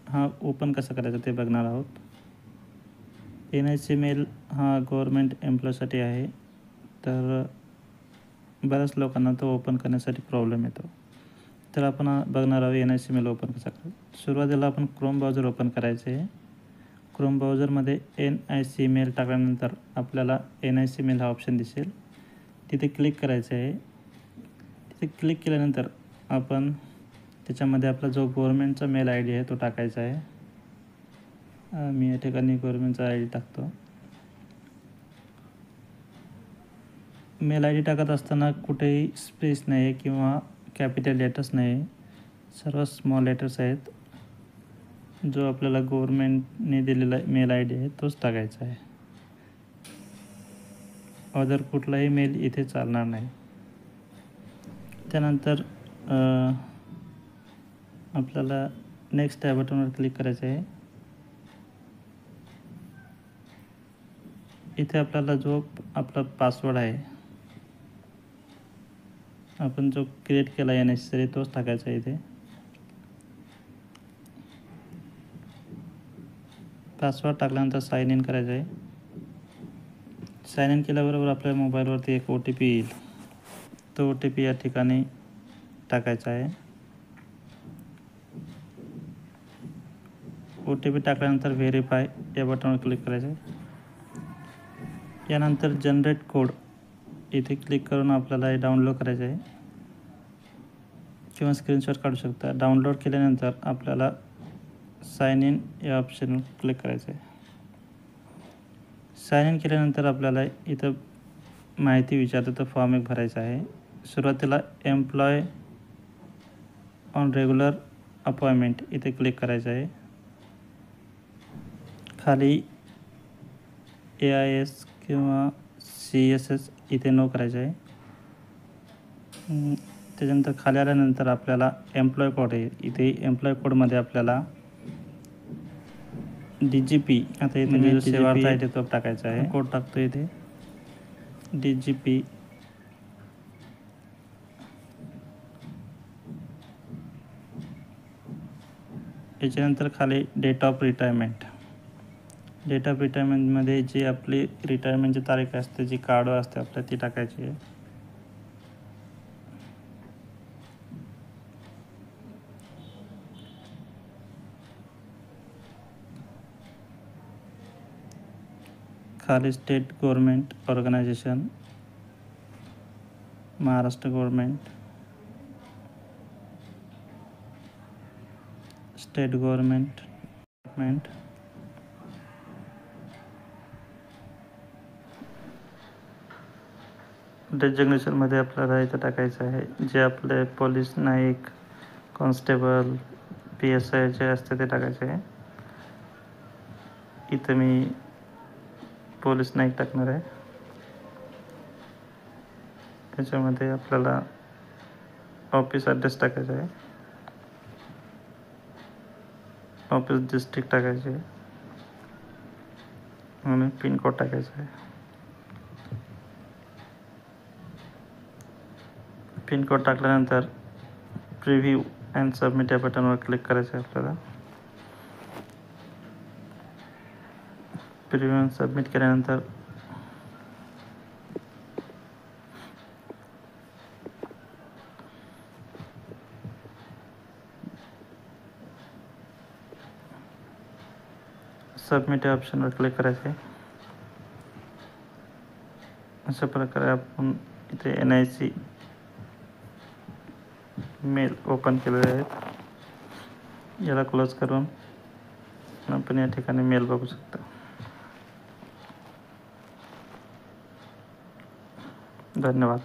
हा ओपन कसा करायचा ते बघणार आहोत. NIC मेल हा गव्हर्मेंट एम्प्लॉयसाठी आहे, तर बऱ्याच लोकांना तो ओपन करण्यासाठी प्रॉब्लेम येतो. तर आपण बघणार आहोत NIC मेल ओपन कसा करायचा. सुरुवातीला आपण क्रोम ब्राउझर ओपन करायचे आहे. क्रोम ब्राउझरमध्ये NIC मेल टाकल्यानंतर आपल्याला NIC मेल हा ऑप्शन दिसेल, तिथे क्लिक करायचं आहे. तिथे क्लिक केल्यानंतर आपण त्याच्यामध्ये आपला जो गव्हर्मेंटचा मेल ID आहे तो टाकायचा आहे. मी या ठिकाणी गव्हर्मेंटचा ID टाकतो. मेल ID टाकत असताना कुठेही स्पेस नाही आहे किंवा कॅपिटल लेटर्स नाही आहे, सर्व स्मॉल लेटर्स आहेत. जो आपल्याला गव्हर्मेंटने दिलेला मेल ID आहे तोच टाकायचा आहे. अदर कुठलाही मेल इथे चालणार नाही. त्यानंतर आपल्याला नेक्स्ट या बटनवर क्लिक करायचं आहे. इथे आपल्याला जो आपला पासवर्ड आहे, आपण जो क्रिएट केला आहे NIC तोच टाकायचा आहे. इथे पासवर्ड टाकल्यानंतर साइन इन करायचं आहे. साइन इन केल्याबरोबर आपल्या मोबाईलवरती एक OTP येईल. तो OTP या ठिकाणी टाकायचा आहे. OTP टाकल्यानंतर व्हेरीफाय या बटनवर क्लिक करायचं आहे. यानंतर जनरेट कोड इथे क्लिक करून आपल्याला हे डाउनलोड करायचं आहे किंवा स्क्रीनशॉट काढू शकता. डाउनलोड केल्यानंतर आपल्याला साइन इन या ऑप्शनवर क्लिक करायचं आहे. साइन इन केल्यानंतर आपल्याला इथं माहिती विचारतं, तर फॉर्म एक भरायचा आहे. सुरुवातीला एम्प्लॉय ऑन रेग्युलर अपॉइंटमेंट इथे क्लिक करायचं आहे. खाली AIS किंवा CSS इथे नो करायचं आहे. त्याच्यानंतर खाली आल्यानंतर आपल्याला एम्प्लॉय कोड आहे. इथे एम्प्लॉय कोडमध्ये आपल्याला DGP, आता इथे जो सेवार्थ आहे तो टाकायचा आहे. कोड टाकतो इथे DGP. याच्यानंतर खाली date of retirement. Date of रिटायरमेंटमध्ये जी आपली रिटायरमेंटची तारीख असते, जी कार्डवर असते आपल्या, ती टाकायची आहे. खाली state government organisation, Maharashtra government, state government, डेजिग्नेशनमध्ये आपल्याला इथं टाकायचं आहे. जे आपले पोलीस नाईक, कॉन्स्टेबल, PSI जे असते ते टाकायचे आहे. इथं मी पोलीस नाईक टाकणार आहे. त्याच्यामध्ये आपल्याला ऑफिस ॲड्रेस टाकायचा आहे, ऑफिस डिस्ट्रिक्ट टाकायचे आहे आणि पिनकोड टाकायचा आहे. पिनकोड टाकल्यानंतर प्रिव्ह्यू अँड सबमिट या बटनवर क्लिक करायचं आहे. आपल्याला प्रिव्ह्यू अँड सबमिट केल्यानंतर सबमिट या ऑप्शनवर क्लिक करायचं आहे. अशा प्रकारे आपण इथे NIC मेल ओपन केलेले आहेत. याला क्लोज करून आपण या ठिकाणी मेल बघू शकता. धन्यवाद.